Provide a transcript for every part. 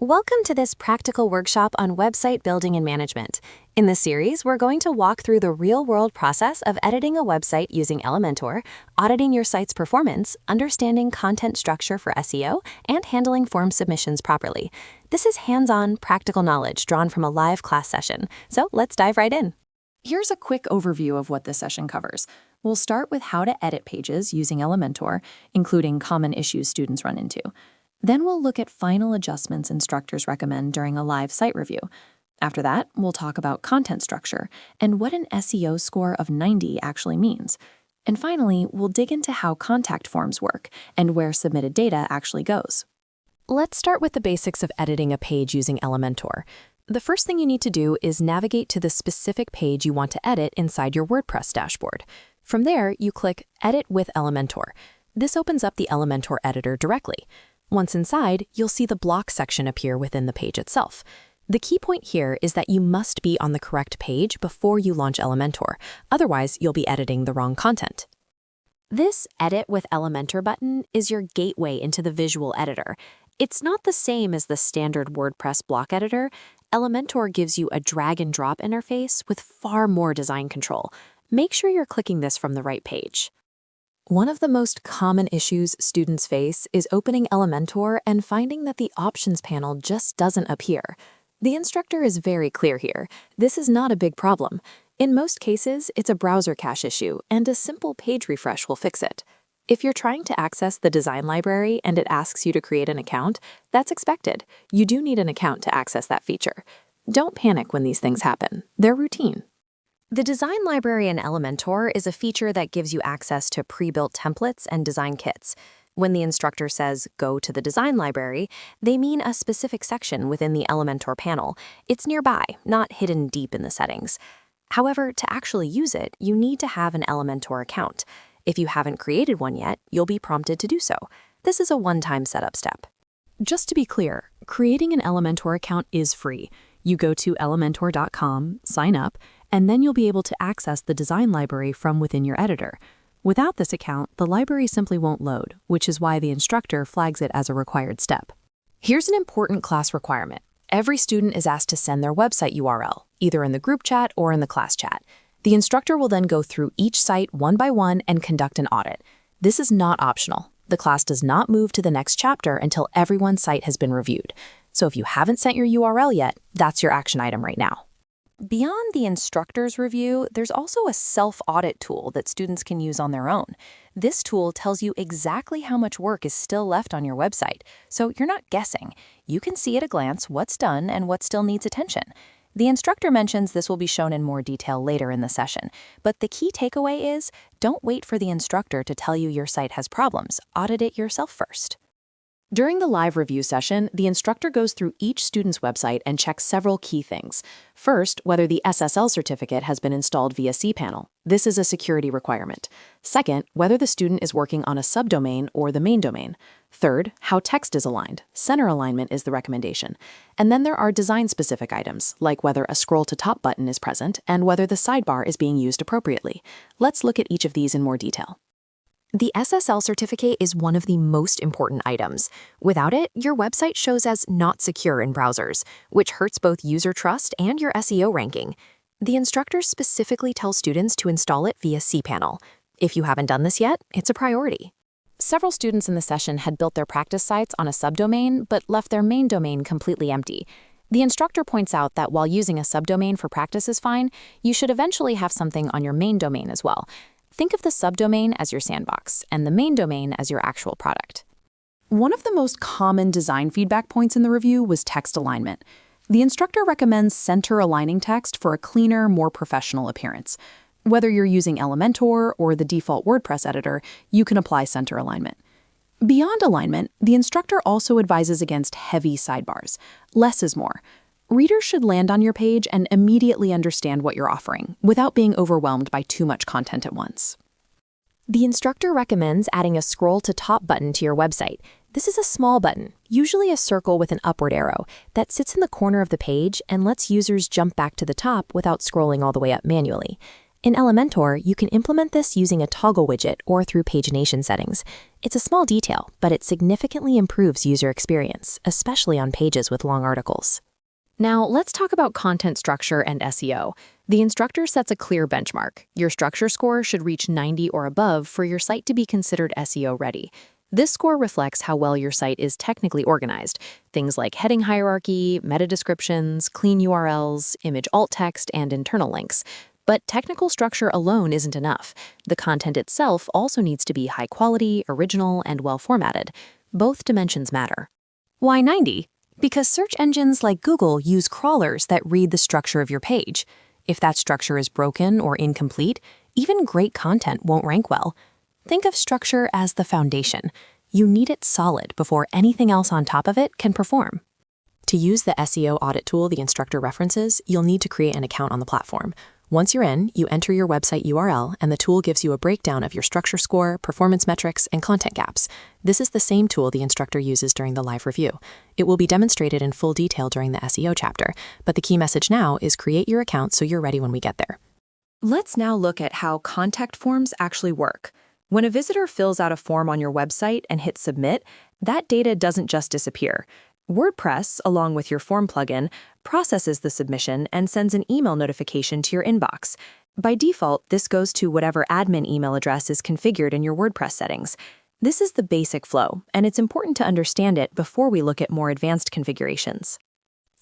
Welcome to this practical workshop on website building and management. In this series, we're going to walk through the real-world process of editing a website using Elementor, auditing your site's performance, understanding content structure for SEO, and handling form submissions properly. This is hands-on, practical knowledge drawn from a live class session, so let's dive right in. Here's a quick overview of what this session covers. We'll start with how to edit pages using Elementor, including common issues students run into. Then we'll look at final adjustments instructors recommend during a live site review. After that, we'll talk about content structure and what an SEO score of 90 actually means. And finally, we'll dig into how contact forms work and where submitted data actually goes. Let's start with the basics of editing a page using Elementor. The first thing you need to do is navigate to the specific page you want to edit inside your WordPress dashboard. From there, you click Edit with Elementor. This opens up the Elementor editor directly. Once inside, you'll see the block section appear within the page itself. The key point here is that you must be on the correct page before you launch Elementor, otherwise you'll be editing the wrong content. This Edit with Elementor button is your gateway into the visual editor. It's not the same as the standard WordPress block editor. Elementor gives you a drag-and-drop interface with far more design control. Make sure you're clicking this from the right page. One of the most common issues students face is opening Elementor and finding that the options panel just doesn't appear. The instructor is very clear here. This is not a big problem. In most cases, it's a browser cache issue, and a simple page refresh will fix it. If you're trying to access the design library and it asks you to create an account, that's expected. You do need an account to access that feature. Don't panic when these things happen. They're routine. The design library in Elementor is a feature that gives you access to pre-built templates and design kits. When the instructor says, go to the design library, they mean a specific section within the Elementor panel. It's nearby, not hidden deep in the settings. However, to actually use it, you need to have an Elementor account. If you haven't created one yet, you'll be prompted to do so. This is a one-time setup step. Just to be clear, creating an Elementor account is free. You go to elementor.com, sign up, and then you'll be able to access the design library from within your editor. Without this account, the library simply won't load, which is why the instructor flags it as a required step. Here's an important class requirement. Every student is asked to send their website URL, either in the group chat or in the class chat. The instructor will then go through each site one by one and conduct an audit. This is not optional. The class does not move to the next chapter until everyone's site has been reviewed. So if you haven't sent your URL yet, that's your action item right now. Beyond the instructor's review, there's also a self-audit tool that students can use on their own. This tool tells you exactly how much work is still left on your website, so you're not guessing. You can see at a glance what's done and what still needs attention. The instructor mentions this will be shown in more detail later in the session, but the key takeaway is, don't wait for the instructor to tell you your site has problems. Audit it yourself first. During the live review session, the instructor goes through each student's website and checks several key things. First, whether the SSL certificate has been installed via cPanel. This is a security requirement. Second, whether the student is working on a subdomain or the main domain. Third, how text is aligned. Center alignment is the recommendation. And then there are design-specific items, like whether a scroll-to-top button is present and whether the sidebar is being used appropriately. Let's look at each of these in more detail. The SSL certificate is one of the most important items. Without it, your website shows as not secure in browsers, which hurts both user trust and your SEO ranking. The instructor specifically tells students to install it via cPanel. If you haven't done this yet, it's a priority. Several students in the session had built their practice sites on a subdomain, but left their main domain completely empty. The instructor points out that while using a subdomain for practice is fine, you should eventually have something on your main domain as well. Think of the subdomain as your sandbox and the main domain as your actual product. One of the most common design feedback points in the review was text alignment. The instructor recommends center aligning text for a cleaner, more professional appearance. Whether you're using Elementor or the default WordPress editor, you can apply center alignment. Beyond alignment, the instructor also advises against heavy sidebars. Less is more. Readers should land on your page and immediately understand what you're offering, without being overwhelmed by too much content at once. The instructor recommends adding a scroll-to-top button to your website. This is a small button, usually a circle with an upward arrow, that sits in the corner of the page and lets users jump back to the top without scrolling all the way up manually. In Elementor, you can implement this using a toggle widget or through pagination settings. It's a small detail, but it significantly improves user experience, especially on pages with long articles. Now, let's talk about content structure and SEO. The instructor sets a clear benchmark. Your structure score should reach 90 or above for your site to be considered SEO ready. This score reflects how well your site is technically organized. Things like heading hierarchy, meta descriptions, clean URLs, image alt text, and internal links. But technical structure alone isn't enough. The content itself also needs to be high quality, original, and well formatted. Both dimensions matter. Why 90? Because search engines like Google use crawlers that read the structure of your page. If that structure is broken or incomplete, even great content won't rank well. Think of structure as the foundation. You need it solid before anything else on top of it can perform. To use the SEO audit tool the instructor references, you'll need to create an account on the platform. Once you're in, you enter your website URL, and the tool gives you a breakdown of your structure score, performance metrics, and content gaps. This is the same tool the instructor uses during the live review. It will be demonstrated in full detail during the SEO chapter, but the key message now is create your account so you're ready when we get there. Let's now look at how contact forms actually work. When a visitor fills out a form on your website and hits submit, that data doesn't just disappear. WordPress, along with your form plugin, processes the submission and sends an email notification to your inbox. By default, this goes to whatever admin email address is configured in your WordPress settings. This is the basic flow, and it's important to understand it before we look at more advanced configurations.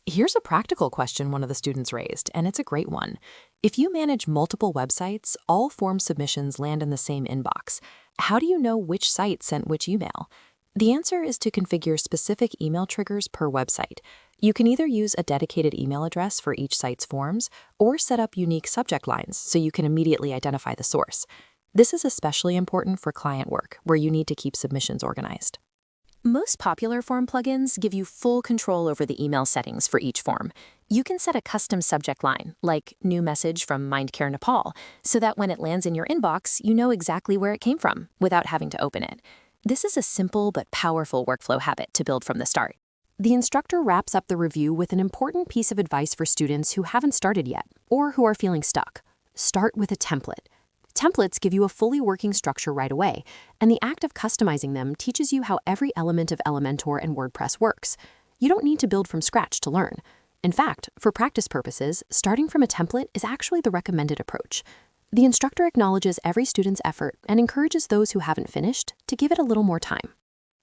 Here's a practical question one of the students raised, and it's a great one. If you manage multiple websites, all form submissions land in the same inbox. How do you know which site sent which email? The answer is to configure specific email triggers per website. You can either use a dedicated email address for each site's forms or set up unique subject lines so you can immediately identify the source. This is especially important for client work, where you need to keep submissions organized. Most popular form plugins give you full control over the email settings for each form. You can set a custom subject line, like New Message from Mindcare Nepal, so that when it lands in your inbox, you know exactly where it came from without having to open it. This is a simple but powerful workflow habit to build from the start. The instructor wraps up the review with an important piece of advice for students who haven't started yet or who are feeling stuck. Start with a template. Templates give you a fully working structure right away, and the act of customizing them teaches you how every element of Elementor and WordPress works. You don't need to build from scratch to learn. In fact, for practice purposes, starting from a template is actually the recommended approach. The instructor acknowledges every student's effort and encourages those who haven't finished to give it a little more time.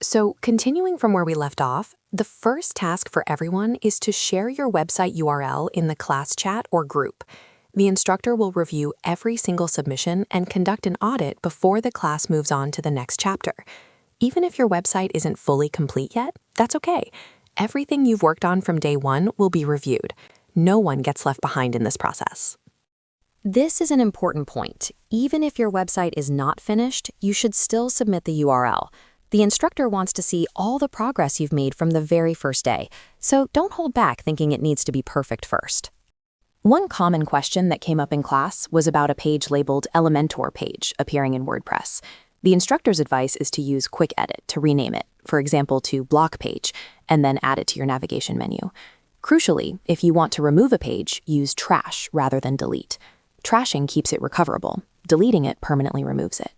So, continuing from where we left off, the first task for everyone is to share your website URL in the class chat or group. The instructor will review every single submission and conduct an audit before the class moves on to the next chapter. Even if your website isn't fully complete yet, that's okay. Everything you've worked on from day one will be reviewed. No one gets left behind in this process. This is an important point. Even if your website is not finished, you should still submit the URL. The instructor wants to see all the progress you've made from the very first day, so don't hold back thinking it needs to be perfect first. One common question that came up in class was about a page labeled Elementor page appearing in WordPress. The instructor's advice is to use Quick Edit to rename it, for example to Block Page, and then add it to your navigation menu. Crucially, if you want to remove a page, use Trash rather than Delete. Trashing keeps it recoverable. Deleting it permanently removes it.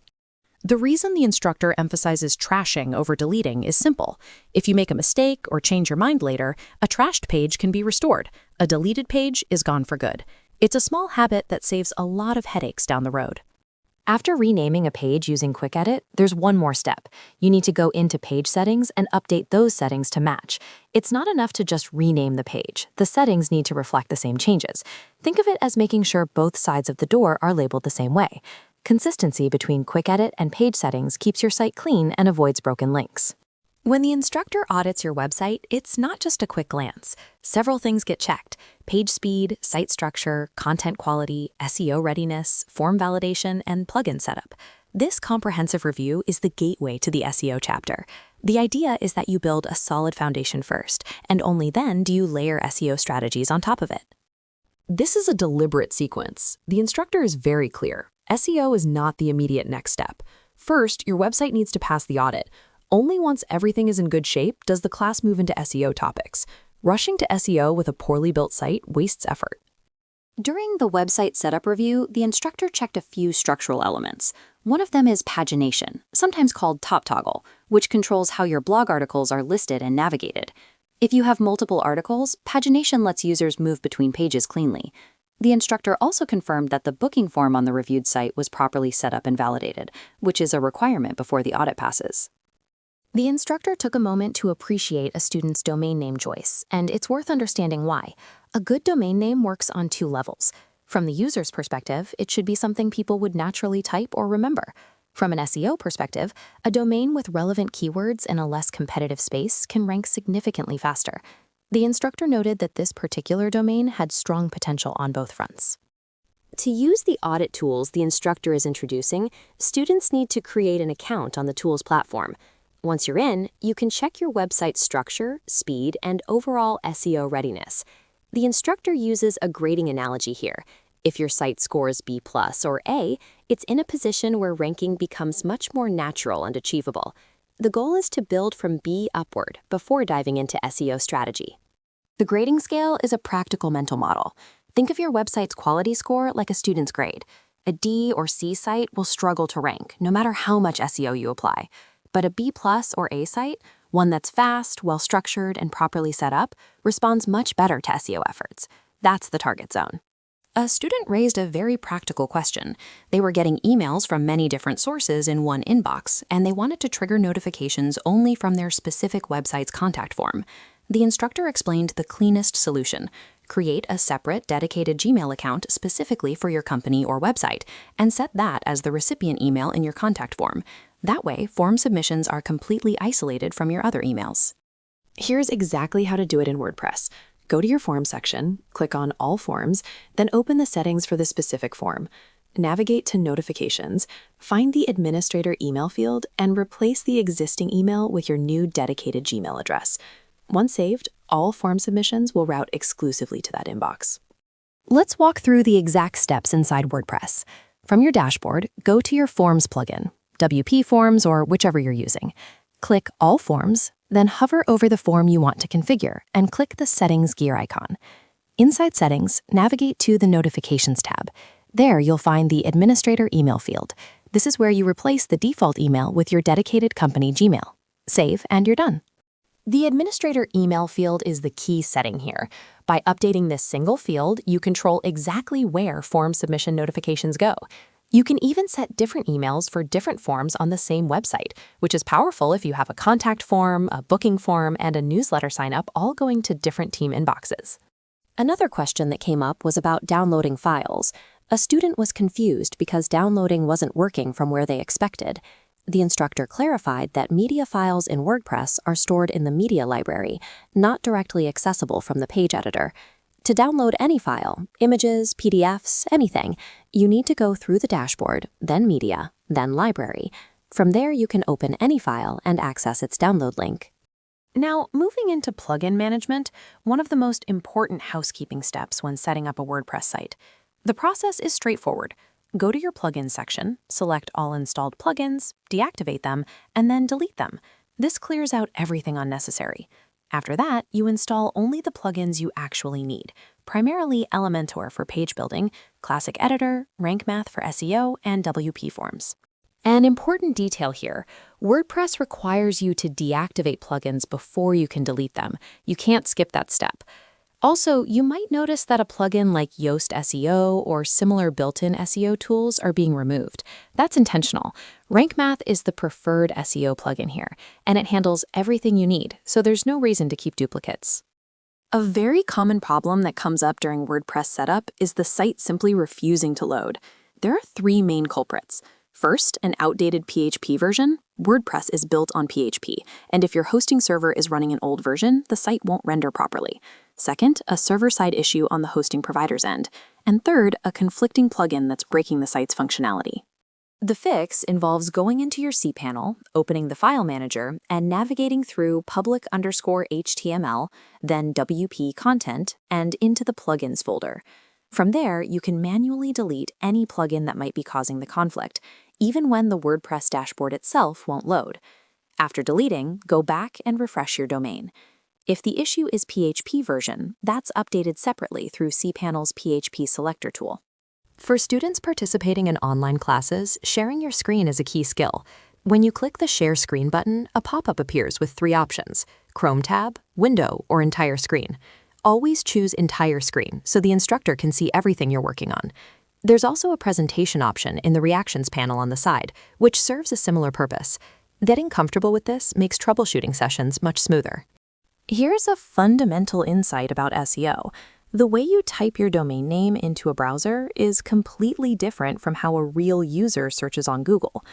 The reason the instructor emphasizes trashing over deleting is simple. If you make a mistake or change your mind later, a trashed page can be restored. A deleted page is gone for good. It's a small habit that saves a lot of headaches down the road. After renaming a page using Quick Edit, there's one more step. You need to go into page settings and update those settings to match. It's not enough to just rename the page. The settings need to reflect the same changes. Think of it as making sure both sides of the door are labeled the same way. Consistency between Quick Edit and page settings keeps your site clean and avoids broken links. When the instructor audits your website, it's not just a quick glance. Several things get checked: page speed, site structure, content quality, SEO readiness, form validation, and plugin setup. This comprehensive review is the gateway to the SEO chapter. The idea is that you build a solid foundation first, and only then do you layer SEO strategies on top of it. This is a deliberate sequence. The instructor is very clear. SEO is not the immediate next step. First, your website needs to pass the audit. Only once everything is in good shape does the class move into SEO topics. Rushing to SEO with a poorly built site wastes effort. During the website setup review, the instructor checked a few structural elements. One of them is pagination, sometimes called top toggle, which controls how your blog articles are listed and navigated. If you have multiple articles, pagination lets users move between pages cleanly. The instructor also confirmed that the booking form on the reviewed site was properly set up and validated, which is a requirement before the audit passes. The instructor took a moment to appreciate a student's domain name choice, and it's worth understanding why. A good domain name works on two levels. From the user's perspective, it should be something people would naturally type or remember. From an SEO perspective, a domain with relevant keywords in a less competitive space can rank significantly faster. The instructor noted that this particular domain had strong potential on both fronts. To use the audit tools the instructor is introducing, students need to create an account on the tools platform. Once you're in, you can check your website's structure, speed, and overall SEO readiness. The instructor uses a grading analogy here. If your site scores B+ or A, it's in a position where ranking becomes much more natural and achievable. The goal is to build from B upward before diving into SEO strategy. The grading scale is a practical mental model. Think of your website's quality score like a student's grade. A D or C site will struggle to rank, no matter how much SEO you apply. But a B+ or A site, one that's fast, well-structured, and properly set up, responds much better to SEO efforts. That's the target zone. A student raised a very practical question. They were getting emails from many different sources in one inbox, and they wanted to trigger notifications only from their specific website's contact form. The instructor explained the cleanest solution. Create a separate, dedicated Gmail account specifically for your company or website, and set that as the recipient email in your contact form. That way, form submissions are completely isolated from your other emails. Here's exactly how to do it in WordPress. Go to your Forms section, click on All Forms, then open the settings for the specific form. Navigate to Notifications, find the Administrator email field, and replace the existing email with your new dedicated Gmail address. Once saved, all form submissions will route exclusively to that inbox. Let's walk through the exact steps inside WordPress. From your dashboard, go to your Forms plugin, WP Forms or whichever you're using. Click All Forms, then hover over the form you want to configure and click the Settings gear icon. Inside Settings, navigate to the Notifications tab. There you'll find the Administrator email field. This is where you replace the default email with your dedicated company Gmail. Save and you're done. The Administrator email field is the key setting here. By updating this single field, you control exactly where form submission notifications go. You can even set different emails for different forms on the same website, which is powerful if you have a contact form, a booking form, and a newsletter sign-up all going to different team inboxes. Another question that came up was about downloading files. A student was confused because downloading wasn't working from where they expected. The instructor clarified that media files in WordPress are stored in the media library, not directly accessible from the page editor. To download any file, images, PDFs, anything, you need to go through the dashboard, then media, then library. From there, you can open any file and access its download link. Now, moving into plugin management, one of the most important housekeeping steps when setting up a WordPress site. The process is straightforward. Go to your plugins section, select all installed plugins, deactivate them, and then delete them. This clears out everything unnecessary. After that, you install only the plugins you actually need, primarily Elementor for page building, Classic Editor, Rank Math for SEO, and WP Forms. An important detail here, WordPress requires you to deactivate plugins before you can delete them. You can't skip that step. Also, you might notice that a plugin like Yoast SEO or similar built-in SEO tools are being removed. That's intentional. Rank Math is the preferred SEO plugin here, and it handles everything you need, so there's no reason to keep duplicates. A very common problem that comes up during WordPress setup is the site simply refusing to load. There are three main culprits. First, an outdated PHP version. WordPress is built on PHP, and if your hosting server is running an old version, the site won't render properly. Second, a server-side issue on the hosting provider's end. And third, a conflicting plugin that's breaking the site's functionality. The fix involves going into your cPanel, opening the file manager, and navigating through public_HTML, then WP content, and into the plugins folder. From there, you can manually delete any plugin that might be causing the conflict, even when the WordPress dashboard itself won't load. After deleting, go back and refresh your domain. If the issue is PHP version, that's updated separately through cPanel's PHP Selector tool. For students participating in online classes, sharing your screen is a key skill. When you click the Share Screen button, a pop-up appears with 3 options: Chrome tab, Window, or Entire Screen. Always choose Entire Screen so the instructor can see everything you're working on. There's also a presentation option in the Reactions panel on the side, which serves a similar purpose. Getting comfortable with this makes troubleshooting sessions much smoother. Here's a fundamental insight about SEO. The way you type your domain name into a browser is completely different from how a real user searches on Google.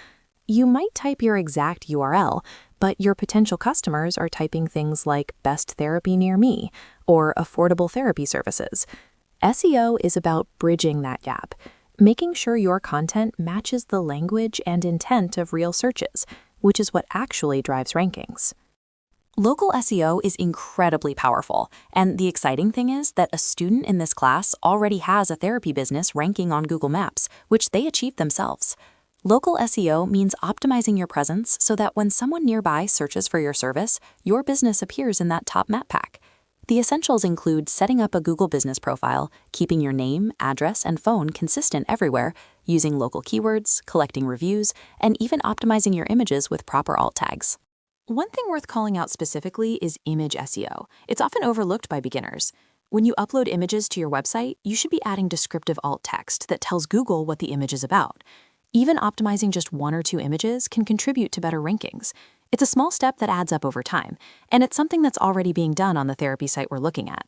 You might type your exact URL, but your potential customers are typing things like best therapy near me or affordable therapy services. SEO is about bridging that gap, making sure your content matches the language and intent of real searches, which is what actually drives rankings. Local SEO is incredibly powerful, and the exciting thing is that a student in this class already has a therapy business ranking on Google Maps, which they achieved themselves. Local SEO means optimizing your presence so that when someone nearby searches for your service, your business appears in that top map pack. The essentials include setting up a Google business profile, keeping your name, address, and phone consistent everywhere, using local keywords, collecting reviews, and even optimizing your images with proper alt tags. One thing worth calling out specifically is image SEO. It's often overlooked by beginners. When you upload images to your website, you should be adding descriptive alt text that tells Google what the image is about. Even optimizing just 1 or 2 images can contribute to better rankings. It's a small step that adds up over time, and it's something that's already being done on the therapy site we're looking at.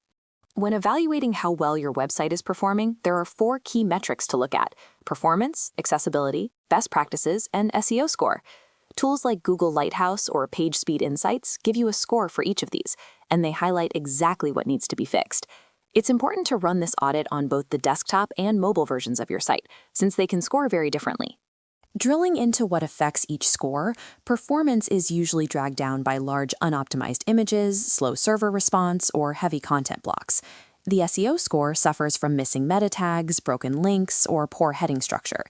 When evaluating how well your website is performing, there are 4 key metrics to look at: performance, accessibility, best practices, and SEO score. Tools like Google Lighthouse or PageSpeed Insights give you a score for each of these, and they highlight exactly what needs to be fixed. It's important to run this audit on both the desktop and mobile versions of your site, since they can score very differently. Drilling into what affects each score, performance is usually dragged down by large unoptimized images, slow server response, or heavy content blocks. The SEO score suffers from missing meta tags, broken links, or poor heading structure.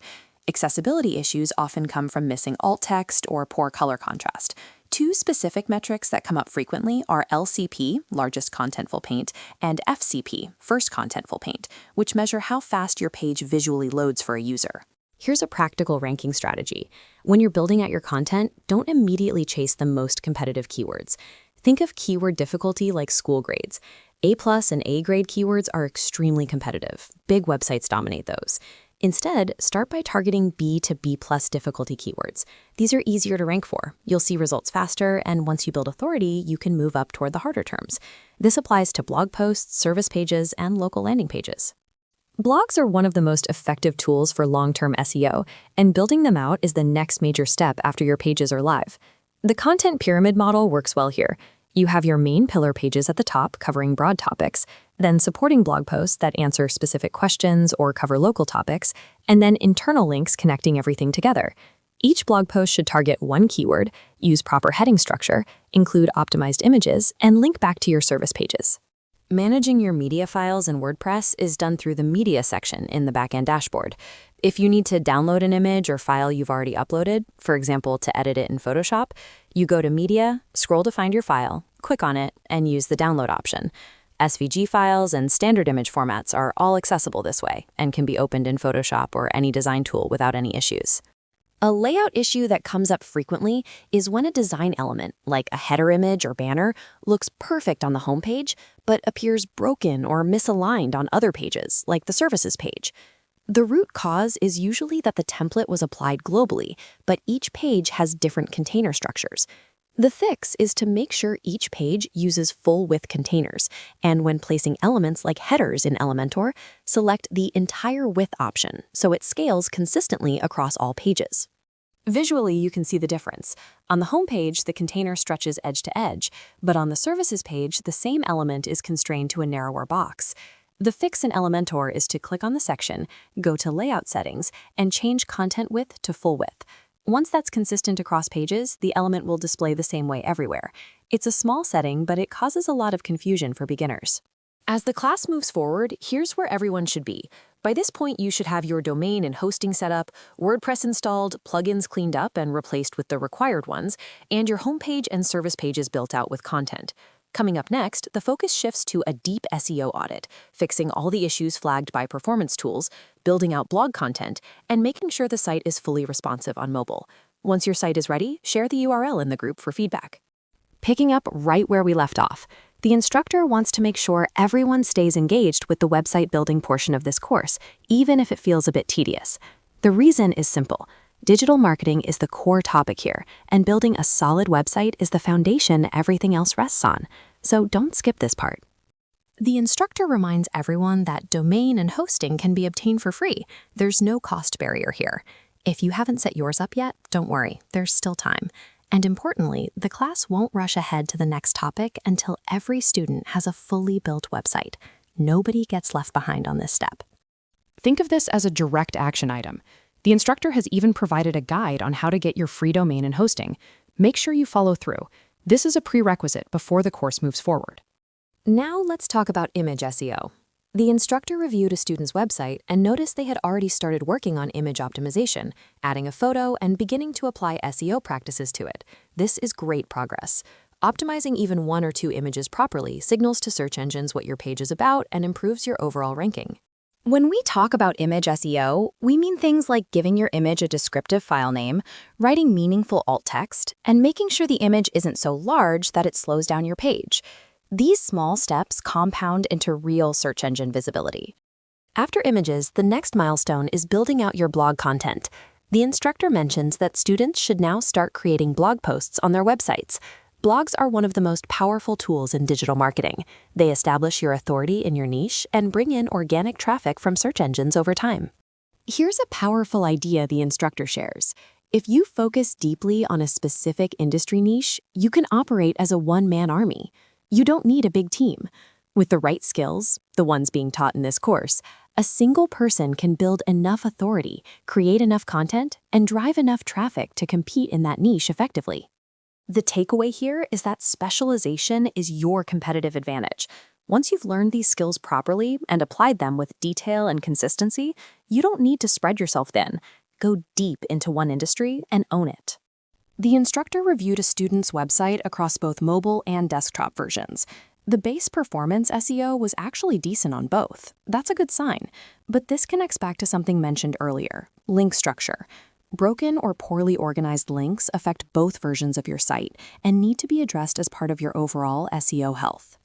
Accessibility issues often come from missing alt text or poor color contrast. 2 specific metrics that come up frequently are LCP, largest contentful paint, and FCP, first contentful paint, which measure how fast your page visually loads for a user. Here's a practical ranking strategy. When you're building out your content, don't immediately chase the most competitive keywords. Think of keyword difficulty like school grades. A+ and A grade keywords are extremely competitive. Big websites dominate those. Instead, start by targeting B to B+ difficulty keywords. These are easier to rank for. You'll see results faster, and once you build authority, you can move up toward the harder terms. This applies to blog posts, service pages, and local landing pages. Blogs are one of the most effective tools for long-term SEO, and building them out is the next major step after your pages are live. The content pyramid model works well here. You have your main pillar pages at the top covering broad topics, then supporting blog posts that answer specific questions or cover local topics, and then internal links connecting everything together. Each blog post should target 1 keyword, use proper heading structure, include optimized images, and link back to your service pages. Managing your media files in WordPress is done through the Media section in the backend dashboard. If you need to download an image or file you've already uploaded, for example, to edit it in Photoshop, you go to Media, scroll to find your file, click on it, and use the download option. SVG files and standard image formats are all accessible this way and can be opened in Photoshop or any design tool without any issues. A layout issue that comes up frequently is when a design element, like a header image or banner, looks perfect on the homepage, but appears broken or misaligned on other pages, like the services page. The root cause is usually that the template was applied globally, but each page has different container structures. The fix is to make sure each page uses full-width containers, and when placing elements like headers in Elementor, select the entire width option so it scales consistently across all pages. Visually, you can see the difference. On the home page, the container stretches edge to edge, but on the services page, the same element is constrained to a narrower box. The fix in Elementor is to click on the section, go to Layout Settings, and change content width to full width. Once that's consistent across pages, the element will display the same way everywhere. It's a small setting, but it causes a lot of confusion for beginners. As the class moves forward, here's where everyone should be. By this point, you should have your domain and hosting set up, WordPress installed, plugins cleaned up and replaced with the required ones, and your homepage and service pages built out with content. Coming up next, the focus shifts to a deep SEO audit, fixing all the issues flagged by performance tools, building out blog content, and making sure the site is fully responsive on mobile. Once your site is ready, share the URL in the group for feedback. Picking up right where we left off, the instructor wants to make sure everyone stays engaged with the website building portion of this course, even if it feels a bit tedious. The reason is simple. Digital marketing is the core topic here, and building a solid website is the foundation everything else rests on. So don't skip this part. The instructor reminds everyone that domain and hosting can be obtained for free. There's no cost barrier here. If you haven't set yours up yet, don't worry, there's still time. And importantly, the class won't rush ahead to the next topic until every student has a fully built website. Nobody gets left behind on this step. Think of this as a direct action item. The instructor has even provided a guide on how to get your free domain and hosting. Make sure you follow through. This is a prerequisite before the course moves forward. Now let's talk about image SEO. The instructor reviewed a student's website and noticed they had already started working on image optimization, adding a photo and beginning to apply SEO practices to it. This is great progress. Optimizing even 1 or 2 images properly signals to search engines what your page is about and improves your overall ranking. When we talk about image SEO, we mean things like giving your image a descriptive file name, writing meaningful alt text, and making sure the image isn't so large that it slows down your page. These small steps compound into real search engine visibility. After images, the next milestone is building out your blog content. The instructor mentions that students should now start creating blog posts on their websites. Blogs are one of the most powerful tools in digital marketing. They establish your authority in your niche and bring in organic traffic from search engines over time. Here's a powerful idea the instructor shares. If you focus deeply on a specific industry niche, you can operate as a one-man army. You don't need a big team. With the right skills, the ones being taught in this course, a single person can build enough authority, create enough content, and drive enough traffic to compete in that niche effectively. The takeaway here is that specialization is your competitive advantage. Once you've learned these skills properly and applied them with detail and consistency, you don't need to spread yourself thin. Go deep into one industry and own it. The instructor reviewed a student's website across both mobile and desktop versions. The base performance SEO was actually decent on both. That's a good sign. But this connects back to something mentioned earlier, link structure. Broken or poorly organized links affect both versions of your site and need to be addressed as part of your overall SEO health.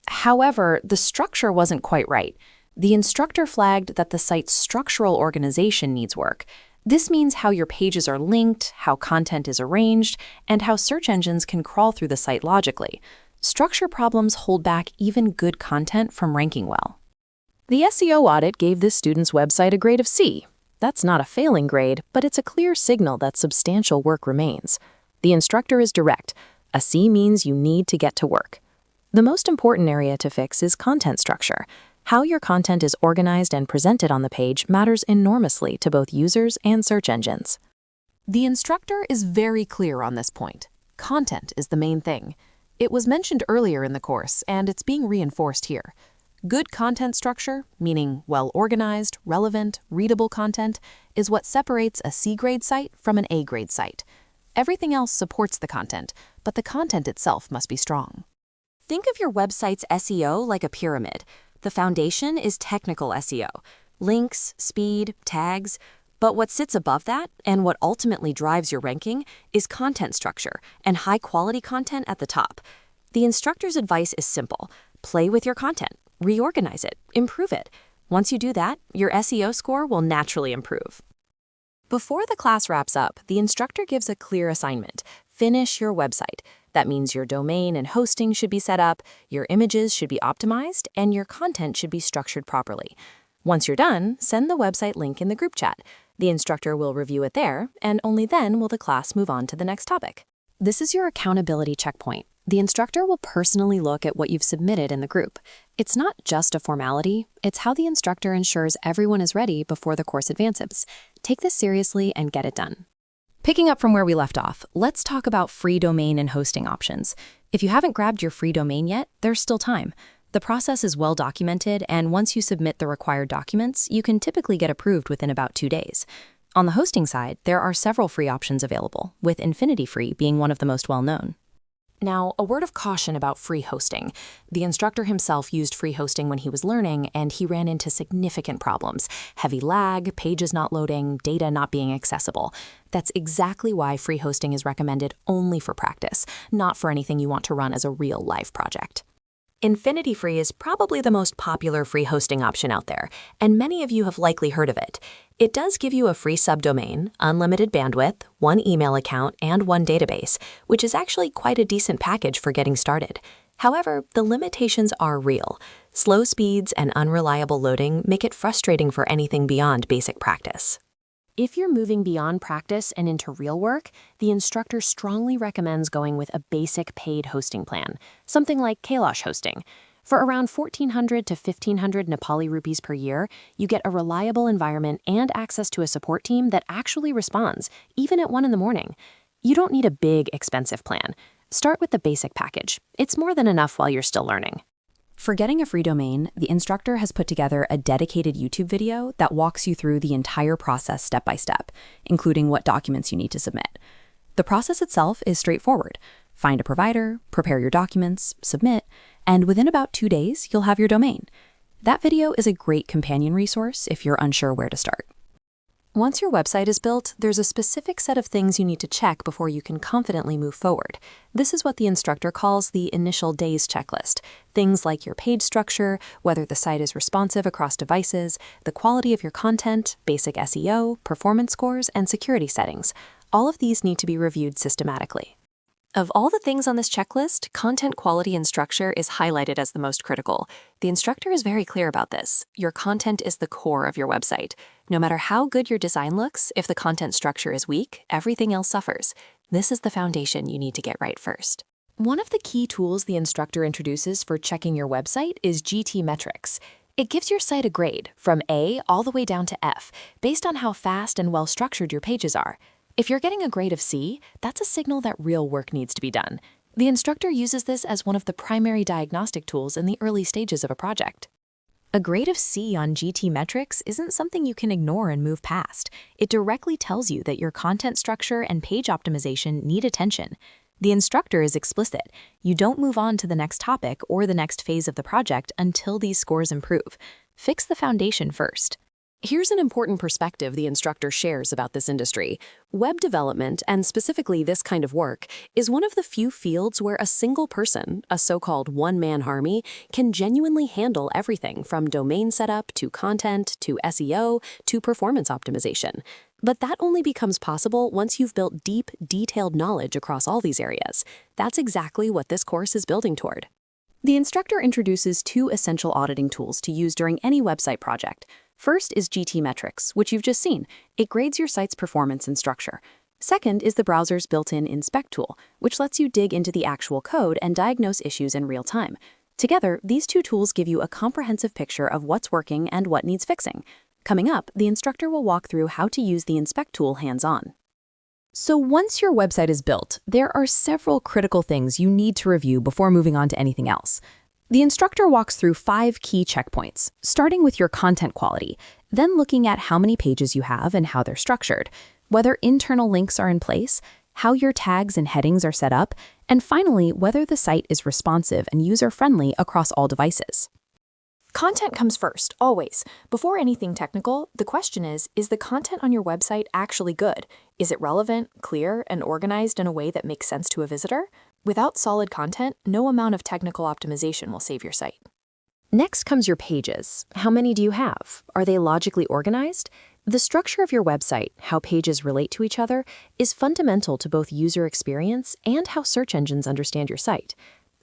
However, the structure wasn't quite right. The instructor flagged that the site's structural organization needs work. This means how your pages are linked, how content is arranged, and how search engines can crawl through the site logically. Structure problems hold back even good content from ranking well. The SEO audit gave this student's website a grade of C. That's not a failing grade, but it's a clear signal that substantial work remains. The instructor is direct. A C means you need to get to work. The most important area to fix is content structure. How your content is organized and presented on the page matters enormously to both users and search engines. The instructor is very clear on this point. Content is the main thing. It was mentioned earlier in the course, and it's being reinforced here. Good content structure, meaning well-organized, relevant, readable content, is what separates a C-grade site from an A-grade site. Everything else supports the content, but the content itself must be strong. Think of your website's SEO like a pyramid. The foundation is technical SEO, links, speed, tags. But what sits above that, and what ultimately drives your ranking, is content structure and high-quality content at the top. The instructor's advice is simple. Play with your content. Reorganize it, improve it. Once you do that, your SEO score will naturally improve. Before the class wraps up, the instructor gives a clear assignment. Finish your website. That means your domain and hosting should be set up, your images should be optimized, and your content should be structured properly. Once you're done, send the website link in the group chat. The instructor will review it there, and only then will the class move on to the next topic. This is your accountability checkpoint. The instructor will personally look at what you've submitted in the group. It's not just a formality, it's how the instructor ensures everyone is ready before the course advances. Take this seriously and get it done. Picking up from where we left off, let's talk about free domain and hosting options. If you haven't grabbed your free domain yet, there's still time. The process is well documented, and once you submit the required documents, you can typically get approved within about 2 days. On the hosting side, there are several free options available, with Infinity Free being one of the most well-known. Now, a word of caution about free hosting. The instructor himself used free hosting when he was learning, and he ran into significant problems: heavy lag, pages not loading, data not being accessible. That's exactly why free hosting is recommended only for practice, not for anything you want to run as a real life project. Infinity Free is probably the most popular free hosting option out there, and many of you have likely heard of it. It does give you a free subdomain, unlimited bandwidth, one email account, and one database, which is actually quite a decent package for getting started. However, the limitations are real. Slow speeds and unreliable loading make it frustrating for anything beyond basic practice. If you're moving beyond practice and into real work, the instructor strongly recommends going with a basic paid hosting plan, something like Kailash hosting. For around 1,400 to 1,500 Nepali rupees per year, you get a reliable environment and access to a support team that actually responds, even at 1 in the morning. You don't need a big, expensive plan. Start with the basic package. It's more than enough while you're still learning. For getting a free domain, the instructor has put together a dedicated YouTube video that walks you through the entire process step by step, including what documents you need to submit. The process itself is straightforward. Find a provider, prepare your documents, submit, and within about 2 days, you'll have your domain. That video is a great companion resource if you're unsure where to start. Once your website is built, there's a specific set of things you need to check before you can confidently move forward. This is what the instructor calls the initial days checklist. Things like your page structure, whether the site is responsive across devices, the quality of your content, basic SEO, performance scores, and security settings. All of these need to be reviewed systematically. Of all the things on this checklist, content quality and structure is highlighted as the most critical. The instructor is very clear about this. Your content is the core of your website. No matter how good your design looks, if the content structure is weak, everything else suffers. This is the foundation you need to get right first. One of the key tools the instructor introduces for checking your website is GT Metrics. It gives your site a grade, from A all the way down to F, based on how fast and well-structured your pages are. If you're getting a grade of C, that's a signal that real work needs to be done. The instructor uses this as one of the primary diagnostic tools in the early stages of a project. A grade of C on GT Metrics isn't something you can ignore and move past. It directly tells you that your content structure and page optimization need attention. The instructor is explicit. You don't move on to the next topic or the next phase of the project until these scores improve. Fix the foundation first. Here's an important perspective the instructor shares about this industry. Web development, and specifically this kind of work, is one of the few fields where a single person, a so-called one-man army, can genuinely handle everything from domain setup to content to SEO to performance optimization. But that only becomes possible once you've built deep, detailed knowledge across all these areas. That's exactly what this course is building toward. The instructor introduces 2 essential auditing tools to use during any website project. First is GT Metrics, which you've just seen. It grades your site's performance and structure. Second is the browser's built-in Inspect tool, which lets you dig into the actual code and diagnose issues in real time. Together, these 2 tools give you a comprehensive picture of what's working and what needs fixing. Coming up, the instructor will walk through how to use the Inspect tool hands-on. So once your website is built, there are several critical things you need to review before moving on to anything else. The instructor walks through 5 key checkpoints, starting with your content quality, then looking at how many pages you have and how they're structured, whether internal links are in place, how your tags and headings are set up, and finally, whether the site is responsive and user-friendly across all devices. Content comes first, always. Before anything technical, the question is the content on your website actually good? Is it relevant, clear, and organized in a way that makes sense to a visitor? Without solid content, no amount of technical optimization will save your site. Next comes your pages. How many do you have? Are they logically organized? The structure of your website, how pages relate to each other, is fundamental to both user experience and how search engines understand your site.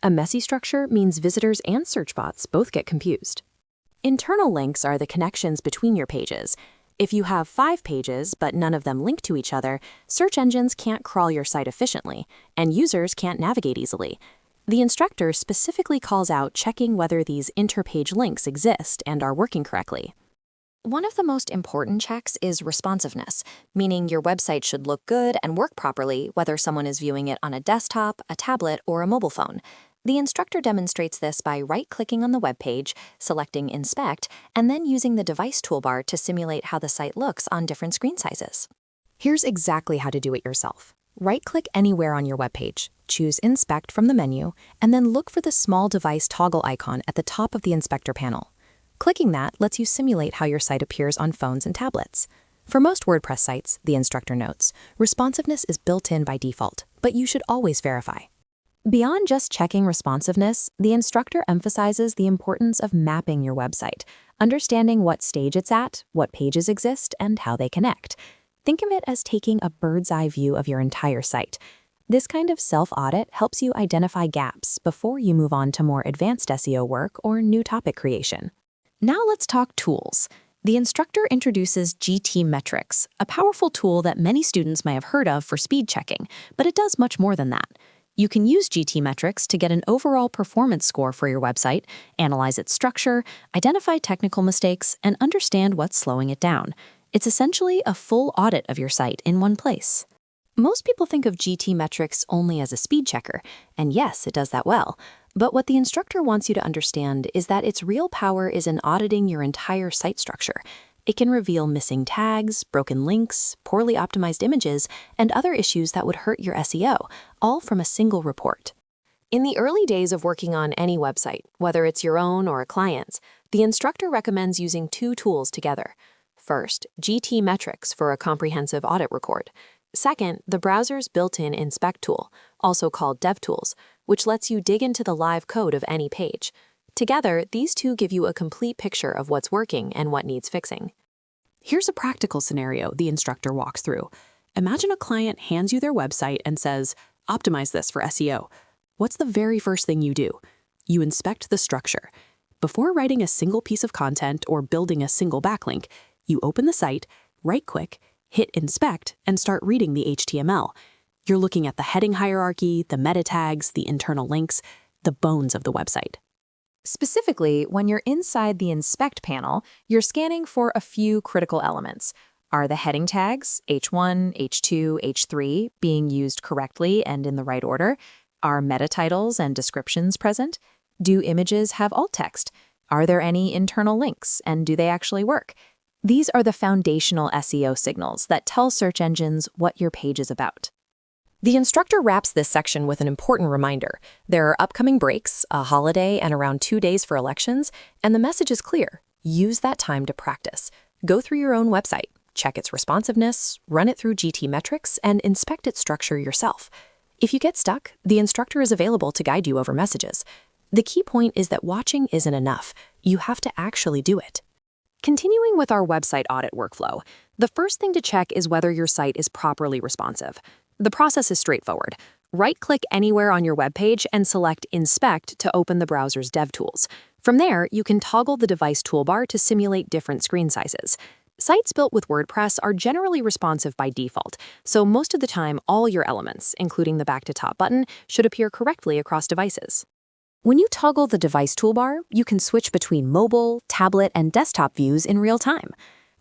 A messy structure means visitors and search bots both get confused. Internal links are the connections between your pages. If you have 5 pages, but none of them link to each other, search engines can't crawl your site efficiently, and users can't navigate easily. The instructor specifically calls out checking whether these interpage links exist and are working correctly. One of the most important checks is responsiveness, meaning your website should look good and work properly whether someone is viewing it on a desktop, a tablet, or a mobile phone. The instructor demonstrates this by right-clicking on the web page, selecting Inspect, and then using the device toolbar to simulate how the site looks on different screen sizes. Here's exactly how to do it yourself. Right-click anywhere on your webpage, choose Inspect from the menu, and then look for the small device toggle icon at the top of the inspector panel. Clicking that lets you simulate how your site appears on phones and tablets. For most WordPress sites, the instructor notes, responsiveness is built in by default, but you should always verify. Beyond just checking responsiveness, the instructor emphasizes the importance of mapping your website, understanding what stage it's at, what pages exist, and how they connect. Think of it as taking a bird's-eye view of your entire site. This kind of self-audit helps you identify gaps before you move on to more advanced SEO work or new topic creation. Now let's talk tools. The instructor introduces GT Metrics, a powerful tool that many students may have heard of for speed checking, but it does much more than that. You can use GT Metrics to get an overall performance score for your website, analyze its structure, identify technical mistakes, and understand what's slowing it down. It's essentially a full audit of your site in one place. Most people think of GT Metrics only as a speed checker, and yes, it does that well. But what the instructor wants you to understand is that its real power is in auditing your entire site structure. It can reveal missing tags, broken links, poorly optimized images, and other issues that would hurt your SEO, all from a single report. In the early days of working on any website, whether it's your own or a client's, the instructor recommends using two tools together. First, GT Metrics for a comprehensive audit record. Second, the browser's built-in Inspect tool, also called DevTools, which lets you dig into the live code of any page. Together, these two give you a complete picture of what's working and what needs fixing. Here's a practical scenario the instructor walks through. Imagine a client hands you their website and says, "Optimize this for SEO." What's the very first thing you do? You inspect the structure. Before writing a single piece of content or building a single backlink, you open the site, right-click, hit Inspect, and start reading the HTML. You're looking at the heading hierarchy, the meta tags, the internal links, the bones of the website. Specifically, when you're inside the Inspect panel, you're scanning for a few critical elements. Are the heading tags, H1, H2, H3, being used correctly and in the right order? Are meta titles and descriptions present? Do images have alt text? Are there any internal links, and do they actually work? These are the foundational SEO signals that tell search engines what your page is about. The instructor wraps this section with an important reminder. There are upcoming breaks, a holiday, and around 2 days for elections, and the message is clear. Use that time to practice. Go through your own website, check its responsiveness, run it through GT Metrics, and inspect its structure yourself. If you get stuck, the instructor is available to guide you over messages. The key point is that watching isn't enough. You have to actually do it. Continuing with our website audit workflow, the first thing to check is whether your site is properly responsive. The process is straightforward. Right-click anywhere on your webpage and select Inspect to open the browser's DevTools. From there, you can toggle the device toolbar to simulate different screen sizes. Sites built with WordPress are generally responsive by default, so most of the time, all your elements, including the back-to-top button, should appear correctly across devices. When you toggle the device toolbar, you can switch between mobile, tablet, and desktop views in real time.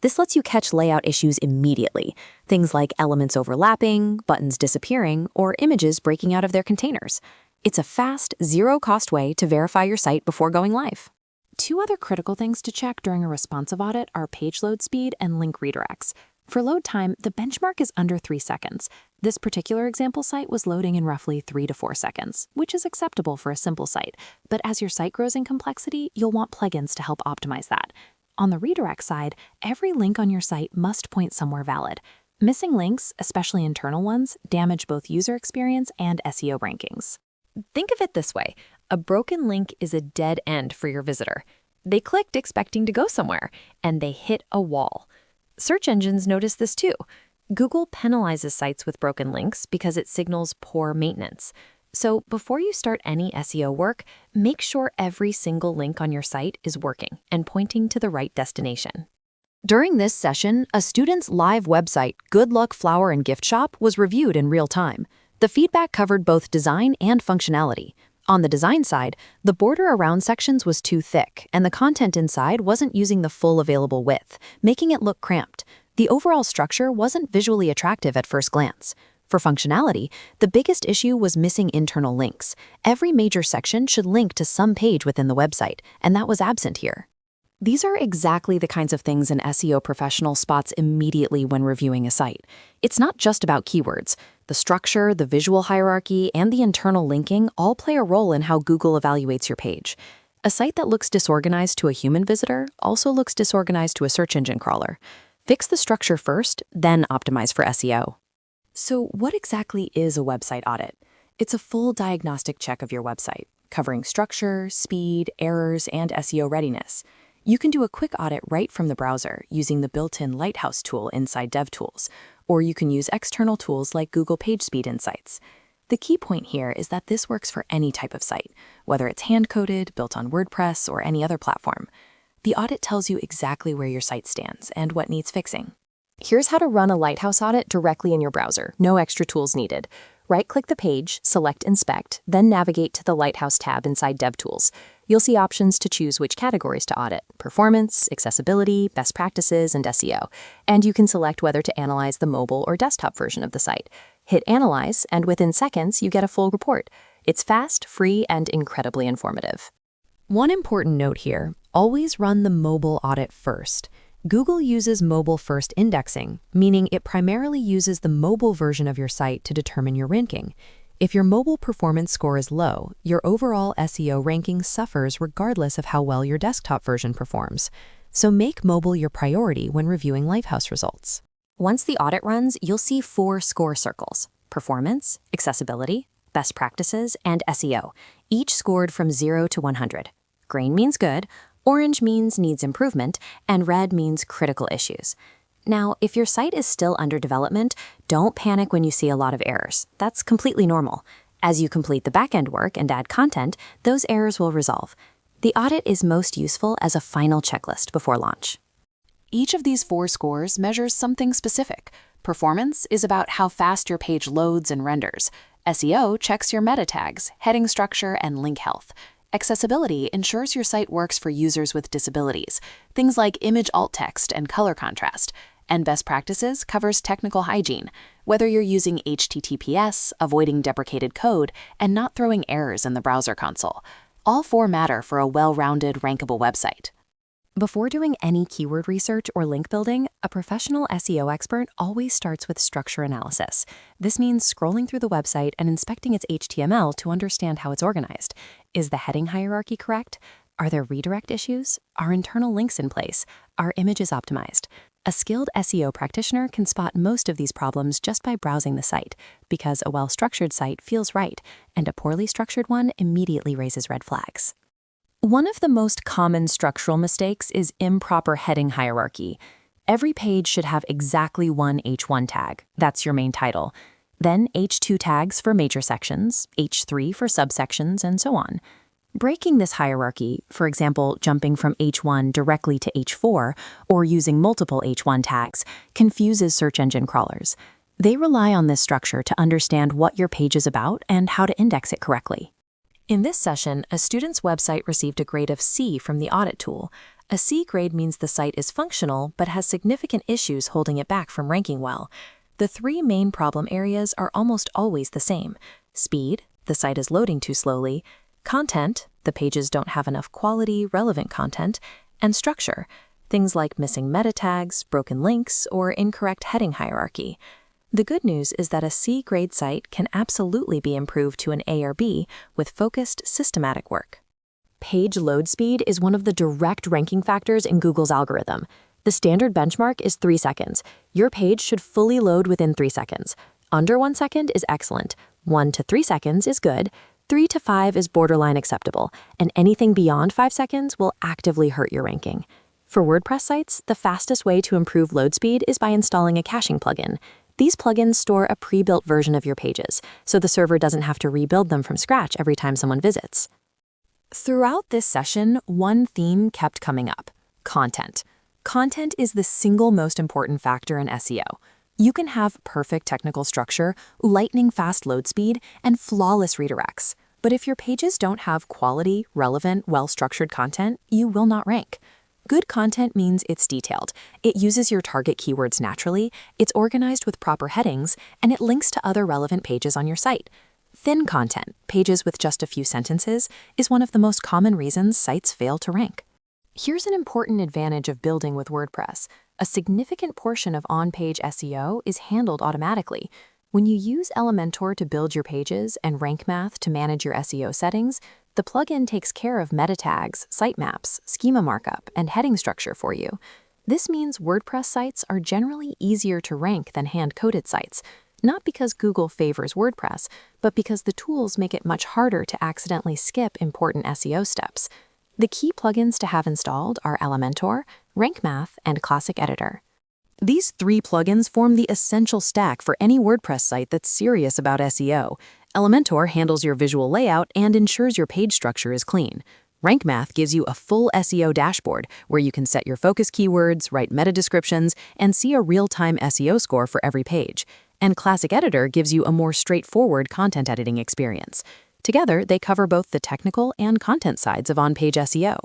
This lets you catch layout issues immediately, things like elements overlapping, buttons disappearing, or images breaking out of their containers. It's a fast, zero-cost way to verify your site before going live. Two other critical things to check during a responsive audit are page load speed and link redirects. For load time, the benchmark is under 3 seconds. This particular example site was loading in roughly 3 to 4 seconds, which is acceptable for a simple site. But as your site grows in complexity, you'll want plugins to help optimize that. On the redirect side, every link on your site must point somewhere valid. Missing links, especially internal ones, damage both user experience and SEO rankings. Think of it this way. A broken link is a dead end for your visitor. They clicked expecting to go somewhere, and they hit a wall. Search engines notice this too. Google penalizes sites with broken links because it signals poor maintenance. So before you start any SEO work, make sure every single link on your site is working and pointing to the right destination. During this session, a student's live website, Good Luck Flower and Gift Shop, was reviewed in real time. The feedback covered both design and functionality. On the design side, the border around sections was too thick, and the content inside wasn't using the full available width, making it look cramped. The overall structure wasn't visually attractive at first glance. For functionality, the biggest issue was missing internal links. Every major section should link to some page within the website, and that was absent here. These are exactly the kinds of things an SEO professional spots immediately when reviewing a site. It's not just about keywords. The structure, the visual hierarchy, and the internal linking all play a role in how Google evaluates your page. A site that looks disorganized to a human visitor also looks disorganized to a search engine crawler. Fix the structure first, then optimize for SEO. So what exactly is a website audit? It's a full diagnostic check of your website, covering structure, speed, errors, and SEO readiness. You can do a quick audit right from the browser using the built-in Lighthouse tool inside DevTools, or you can use external tools like Google PageSpeed Insights. The key point here is that this works for any type of site, whether it's hand-coded, built on WordPress, or any other platform. The audit tells you exactly where your site stands and what needs fixing. Here's how to run a Lighthouse audit directly in your browser. No extra tools needed. Right-click the page, select Inspect, then navigate to the Lighthouse tab inside DevTools. You'll see options to choose which categories to audit: performance, accessibility, best practices, and SEO. And you can select whether to analyze the mobile or desktop version of the site. Hit Analyze, and within seconds, you get a full report. It's fast, free, and incredibly informative. One important note here, always run the mobile audit first. Google uses mobile-first indexing, meaning it primarily uses the mobile version of your site to determine your ranking. If your mobile performance score is low, your overall SEO ranking suffers regardless of how well your desktop version performs. So make mobile your priority when reviewing Lighthouse results. Once the audit runs, you'll see 4 score circles: performance, accessibility, best practices, and SEO, each scored from 0 to 100. Green means good, orange means needs improvement, and red means critical issues. Now, if your site is still under development, don't panic when you see a lot of errors. That's completely normal. As you complete the backend work and add content, those errors will resolve. The audit is most useful as a final checklist before launch. Each of these 4 scores measures something specific. Performance is about how fast your page loads and renders. SEO checks your meta tags, heading structure, and link health. Accessibility ensures your site works for users with disabilities, things like image alt text and color contrast. And best practices covers technical hygiene, whether you're using HTTPS, avoiding deprecated code, and not throwing errors in the browser console. All 4 matter for a well-rounded, rankable website. Before doing any keyword research or link building, a professional SEO expert always starts with structure analysis. This means scrolling through the website and inspecting its HTML to understand how it's organized. Is the heading hierarchy correct? Are there redirect issues? Are internal links in place? Are images optimized? A skilled SEO practitioner can spot most of these problems just by browsing the site, because a well-structured site feels right, and a poorly structured one immediately raises red flags. One of the most common structural mistakes is improper heading hierarchy. Every page should have exactly one H1 tag. That's your main title. Then H2 tags for major sections, H3 for subsections, and so on. Breaking this hierarchy, for example, jumping from H1 directly to H4 or using multiple H1 tags, confuses search engine crawlers. They rely on this structure to understand what your page is about and how to index it correctly. In this session, a student's website received a grade of C from the audit tool. A C grade means the site is functional but has significant issues holding it back from ranking well. The 3 main problem areas are almost always the same: speed, the site is loading too slowly; content, the pages don't have enough quality, relevant content; and structure, things like missing meta tags, broken links, or incorrect heading hierarchy. The good news is that a C-grade site can absolutely be improved to an A or B with focused, systematic work. Page load speed is one of the direct ranking factors in Google's algorithm. The standard benchmark is 3 seconds. Your page should fully load within 3 seconds. Under 1 second is excellent. 1 to 3 seconds is good. 3 to 5 is borderline acceptable. And anything beyond 5 seconds will actively hurt your ranking. For WordPress sites, the fastest way to improve load speed is by installing a caching plugin. These plugins store a pre-built version of your pages, so the server doesn't have to rebuild them from scratch every time someone visits. Throughout this session, one theme kept coming up: content. Content is the single most important factor in SEO. You can have perfect technical structure, lightning-fast load speed, and flawless redirects. But if your pages don't have quality, relevant, well-structured content, you will not rank. Good content means it's detailed, it uses your target keywords naturally, it's organized with proper headings, and it links to other relevant pages on your site. Thin content, pages with just a few sentences, is one of the most common reasons sites fail to rank. Here's an important advantage of building with WordPress. A significant portion of on-page SEO is handled automatically. When you use Elementor to build your pages and Rank Math to manage your SEO settings, the plugin takes care of meta tags, sitemaps, schema markup, and heading structure for you. This means WordPress sites are generally easier to rank than hand-coded sites, not because Google favors WordPress, but because the tools make it much harder to accidentally skip important SEO steps. The key plugins to have installed are Elementor, Rank Math, and Classic Editor. These 3 plugins form the essential stack for any WordPress site that's serious about SEO. Elementor handles your visual layout and ensures your page structure is clean. Rank Math gives you a full SEO dashboard where you can set your focus keywords, write meta descriptions, and see a real-time SEO score for every page. And Classic Editor gives you a more straightforward content editing experience. Together, they cover both the technical and content sides of on-page SEO.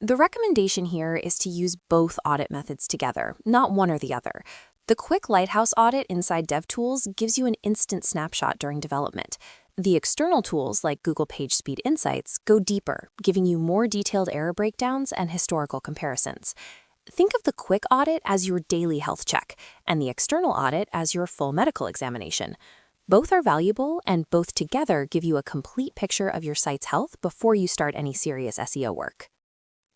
The recommendation here is to use both audit methods together, not one or the other. The quick Lighthouse audit inside DevTools gives you an instant snapshot during development. The external tools like Google PageSpeed Insights go deeper, giving you more detailed error breakdowns and historical comparisons. Think of the quick audit as your daily health check, and the external audit as your full medical examination. Both are valuable, and both together give you a complete picture of your site's health before you start any serious SEO work.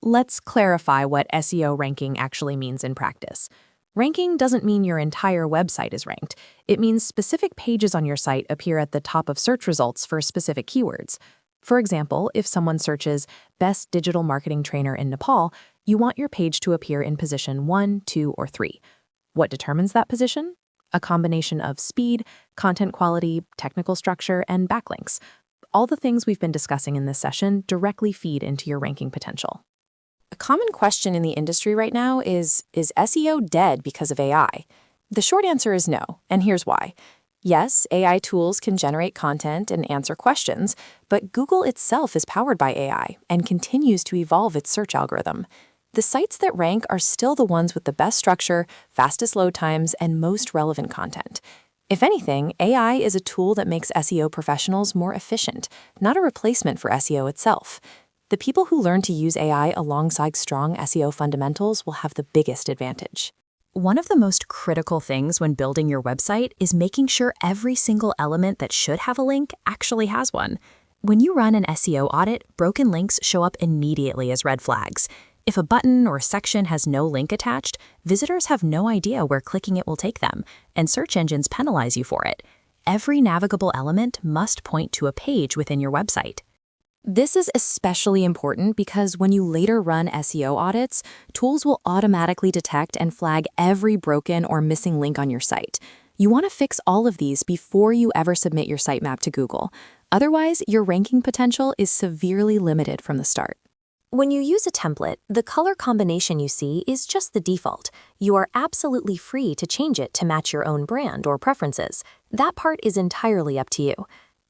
Let's clarify what SEO ranking actually means in practice. Ranking doesn't mean your entire website is ranked. It means specific pages on your site appear at the top of search results for specific keywords. For example, if someone searches Best Digital Marketing Trainer in Nepal, you want your page to appear in position 1, 2, or 3. What determines that position? A combination of speed, content quality, technical structure, and backlinks. All the things we've been discussing in this session directly feed into your ranking potential. A common question in the industry right now is SEO dead because of AI? The short answer is no, and here's why. Yes, AI tools can generate content and answer questions, but Google itself is powered by AI and continues to evolve its search algorithm. The sites that rank are still the ones with the best structure, fastest load times, and most relevant content. If anything, AI is a tool that makes SEO professionals more efficient, not a replacement for SEO itself. The people who learn to use AI alongside strong SEO fundamentals will have the biggest advantage. One of the most critical things when building your website is making sure every single element that should have a link actually has one. When you run an SEO audit, broken links show up immediately as red flags. If a button or section has no link attached, visitors have no idea where clicking it will take them, and search engines penalize you for it. Every navigable element must point to a page within your website. This is especially important because when you later run SEO audits, tools will automatically detect and flag every broken or missing link on your site. You want to fix all of these before you ever submit your sitemap to Google. Otherwise, your ranking potential is severely limited from the start. When you use a template, the color combination you see is just the default. You are absolutely free to change it to match your own brand or preferences. That part is entirely up to you.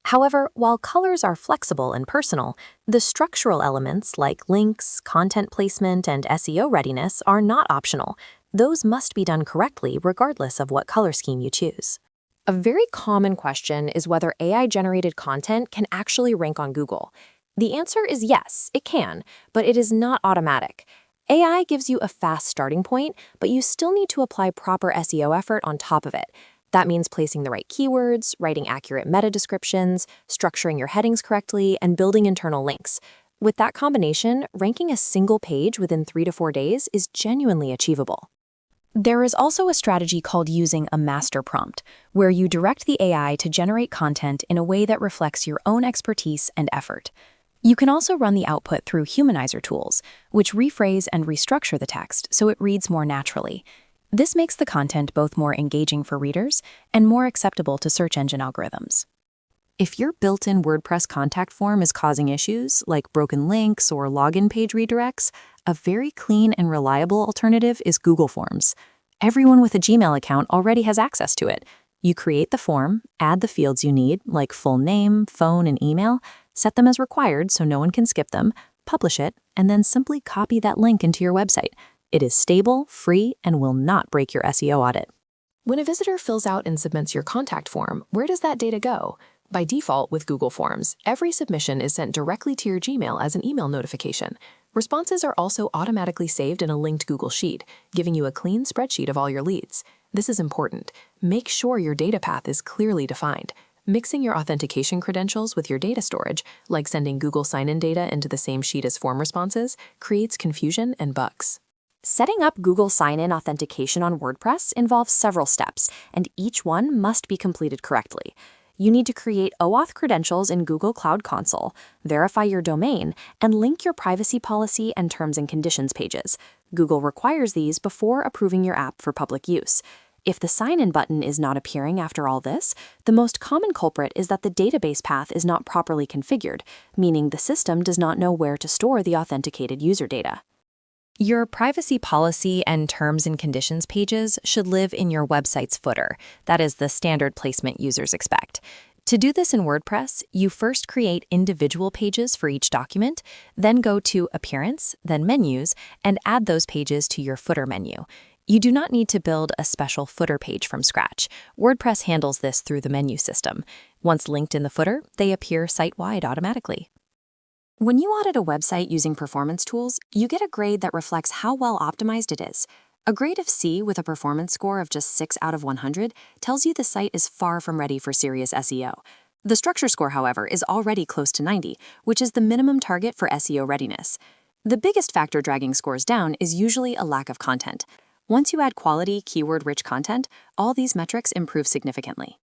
However, while colors are flexible and personal, the structural elements like links, content placement, and SEO readiness are not optional. Those must be done correctly regardless of what color scheme you choose. A very common question is whether AI-generated content can actually rank on Google. The answer is yes, it can, but it is not automatic. AI gives you a fast starting point, but you still need to apply proper SEO effort on top of it. That means placing the right keywords, writing accurate meta descriptions, structuring your headings correctly, and building internal links. With that combination, ranking a single page within 3 to 4 days is genuinely achievable. There is also a strategy called using a master prompt, where you direct the AI to generate content in a way that reflects your own expertise and effort. You can also run the output through humanizer tools, which rephrase and restructure the text so it reads more naturally. This makes the content both more engaging for readers and more acceptable to search engine algorithms. If your built-in WordPress contact form is causing issues, like broken links or login page redirects, a very clean and reliable alternative is Google Forms. Everyone with a Gmail account already has access to it. You create the form, add the fields you need, like full name, phone, and email, set them as required so no one can skip them, publish it, and then simply copy that link into your website. It is stable, free, and will not break your SEO audit. When a visitor fills out and submits your contact form, where does that data go? By default, with Google Forms, every submission is sent directly to your Gmail as an email notification. Responses are also automatically saved in a linked Google Sheet, giving you a clean spreadsheet of all your leads. This is important. Make sure your data path is clearly defined. Mixing your authentication credentials with your data storage, like sending Google sign-in data into the same sheet as form responses, creates confusion and bugs. Setting up Google sign-in authentication on WordPress involves several steps, and each one must be completed correctly. You need to create OAuth credentials in Google Cloud Console, verify your domain, and link your privacy policy and terms and conditions pages. Google requires these before approving your app for public use. If the sign-in button is not appearing after all this, the most common culprit is that the database path is not properly configured, meaning the system does not know where to store the authenticated user data. Your privacy policy and terms and conditions pages should live in your website's footer. That is the standard placement users expect. To do this in WordPress, you first create individual pages for each document, then go to Appearance, then Menus, and add those pages to your footer menu. You do not need to build a special footer page from scratch. WordPress handles this through the menu system. Once linked in the footer, they appear site-wide automatically. When you audit a website using performance tools, you get a grade that reflects how well optimized it is. A grade of C with a performance score of just 6 out of 100 tells you the site is far from ready for serious SEO. The structure score, however, is already close to 90, which is the minimum target for SEO readiness. The biggest factor dragging scores down is usually a lack of content. Once you add quality, keyword-rich content, all these metrics improve significantly.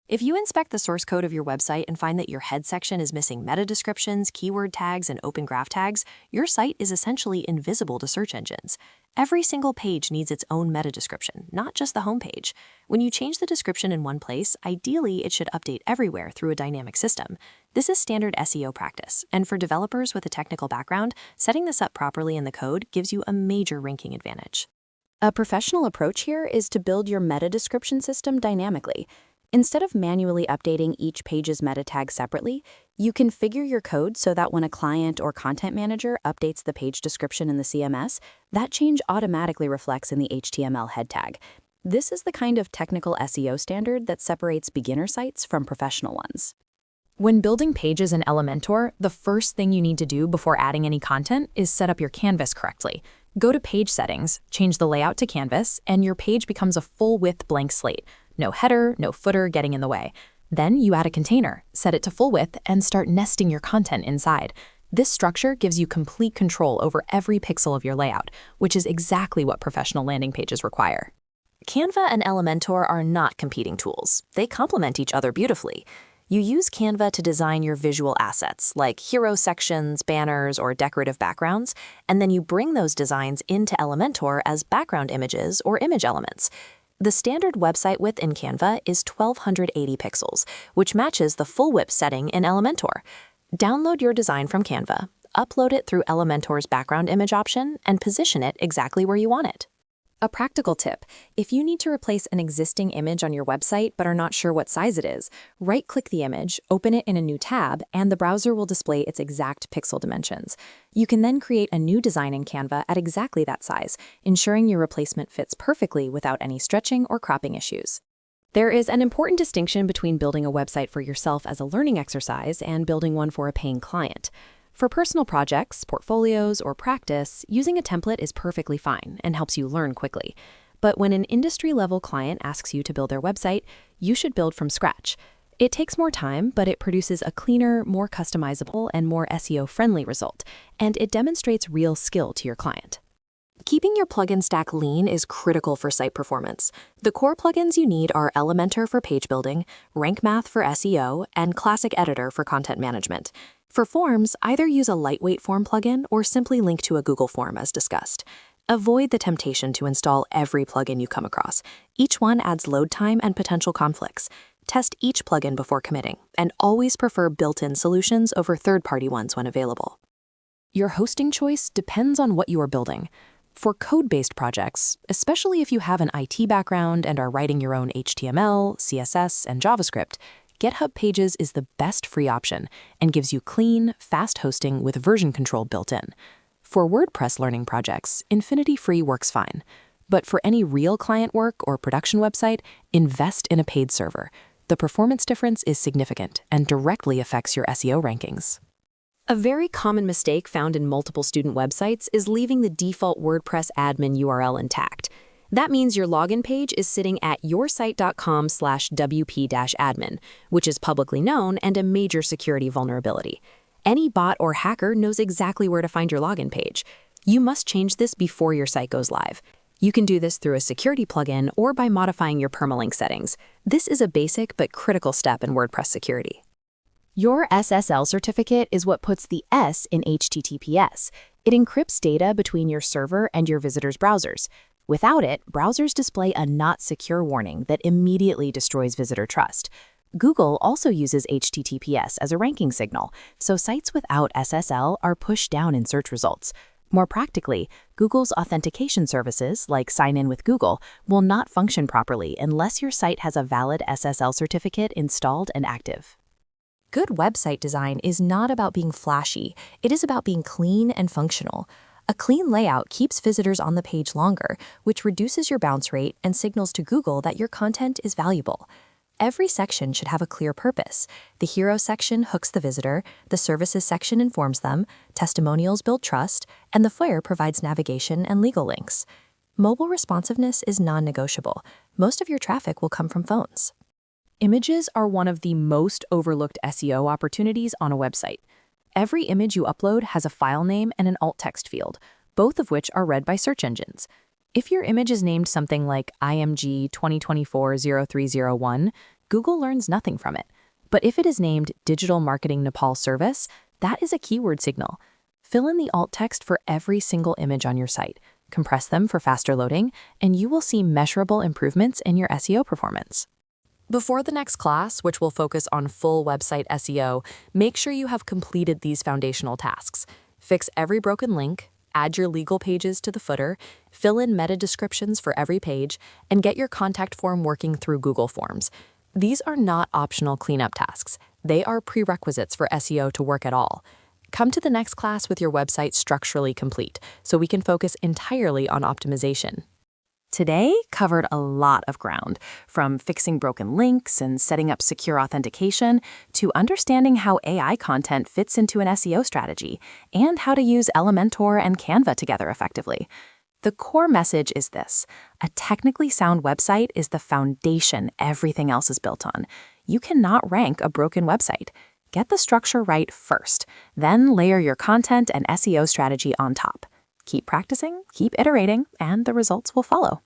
If you inspect the source code of your website and find that your head section is missing meta descriptions, keyword tags, and open graph tags, your site is essentially invisible to search engines. Every single page needs its own meta description, not just the homepage. When you change the description in one place, ideally it should update everywhere through a dynamic system. This is standard SEO practice, and for developers with a technical background, setting this up properly in the code gives you a major ranking advantage. A professional approach here is to build your meta description system dynamically. Instead of manually updating each page's meta tag separately, you configure your code so that when a client or content manager updates the page description in the CMS, that change automatically reflects in the HTML head tag. This is the kind of technical SEO standard that separates beginner sites from professional ones. When building pages in Elementor, the first thing you need to do before adding any content is set up your canvas correctly. Go to Page Settings, change the layout to Canvas, and your page becomes a full-width blank slate. No header, no footer getting in the way. Then you add a container, set it to full width, and start nesting your content inside. This structure gives you complete control over every pixel of your layout, which is exactly what professional landing pages require. Canva and Elementor are not competing tools. They complement each other beautifully. You use Canva to design your visual assets, like hero sections, banners, or decorative backgrounds, and then you bring those designs into Elementor as background images or image elements. The standard website width in Canva is 1280 pixels, which matches the full width setting in Elementor. Download your design from Canva, upload it through Elementor's background image option, and position it exactly where you want it. A practical tip: if you need to replace an existing image on your website but are not sure what size it is, right-click the image, open it in a new tab, and the browser will display its exact pixel dimensions. You can then create a new design in Canva at exactly that size, ensuring your replacement fits perfectly without any stretching or cropping issues. There is an important distinction between building a website for yourself as a learning exercise and building one for a paying client. For personal projects, portfolios, or practice, using a template is perfectly fine and helps you learn quickly. But when an industry-level client asks you to build their website, you should build from scratch. It takes more time, but it produces a cleaner, more customizable, and more SEO-friendly result, and it demonstrates real skill to your client. Keeping your plugin stack lean is critical for site performance. The core plugins you need are Elementor for page building, Rank Math for SEO, and Classic Editor for content management. For forms, either use a lightweight form plugin or simply link to a Google form as discussed. Avoid the temptation to install every plugin you come across. Each one adds load time and potential conflicts. Test each plugin before committing, and always prefer built-in solutions over third-party ones when available. Your hosting choice depends on what you are building. For code-based projects, especially if you have an IT background and are writing your own HTML, CSS, and JavaScript, GitHub Pages is the best free option and gives you clean, fast hosting with version control built in. For WordPress learning projects, Infinity Free works fine. But for any real client work or production website, invest in a paid server. The performance difference is significant and directly affects your SEO rankings. A very common mistake found in multiple student websites is leaving the default WordPress admin URL intact. That means your login page is sitting at yoursite.com/wp-admin, which is publicly known and a major security vulnerability. Any bot or hacker knows exactly where to find your login page. You must change this before your site goes live. You can do this through a security plugin or by modifying your permalink settings. This is a basic but critical step in WordPress security. Your SSL certificate is what puts the S in HTTPS. It encrypts data between your server and your visitors' browsers. Without it, browsers display a not secure warning that immediately destroys visitor trust. Google also uses HTTPS as a ranking signal, so sites without SSL are pushed down in search results. More practically, Google's authentication services, like Sign In with Google, will not function properly unless your site has a valid SSL certificate installed and active. Good website design is not about being flashy. It is about being clean and functional. A clean layout keeps visitors on the page longer, which reduces your bounce rate and signals to Google that your content is valuable. Every section should have a clear purpose. The Hero section hooks the visitor, the Services section informs them, Testimonials build trust, and the Footer provides navigation and legal links. Mobile responsiveness is non-negotiable. Most of your traffic will come from phones. Images are one of the most overlooked SEO opportunities on a website. Every image you upload has a file name and an alt text field, both of which are read by search engines. If your image is named something like IMG 2024-0301, Google learns nothing from it. But if it is named Digital Marketing Nepal Service, that is a keyword signal. Fill in the alt text for every single image on your site, compress them for faster loading, and you will see measurable improvements in your SEO performance. Before the next class, which will focus on full website SEO, make sure you have completed these foundational tasks. Fix every broken link, add your legal pages to the footer, fill in meta descriptions for every page, and get your contact form working through Google Forms. These are not optional cleanup tasks. They are prerequisites for SEO to work at all. Come to the next class with your website structurally complete, so we can focus entirely on optimization. Today covered a lot of ground, from fixing broken links and setting up secure authentication to understanding how AI content fits into an SEO strategy and how to use Elementor and Canva together effectively. The core message is this: a technically sound website is the foundation everything else is built on. You cannot rank a broken website. Get the structure right first, then layer your content and SEO strategy on top. Keep practicing, keep iterating, and the results will follow.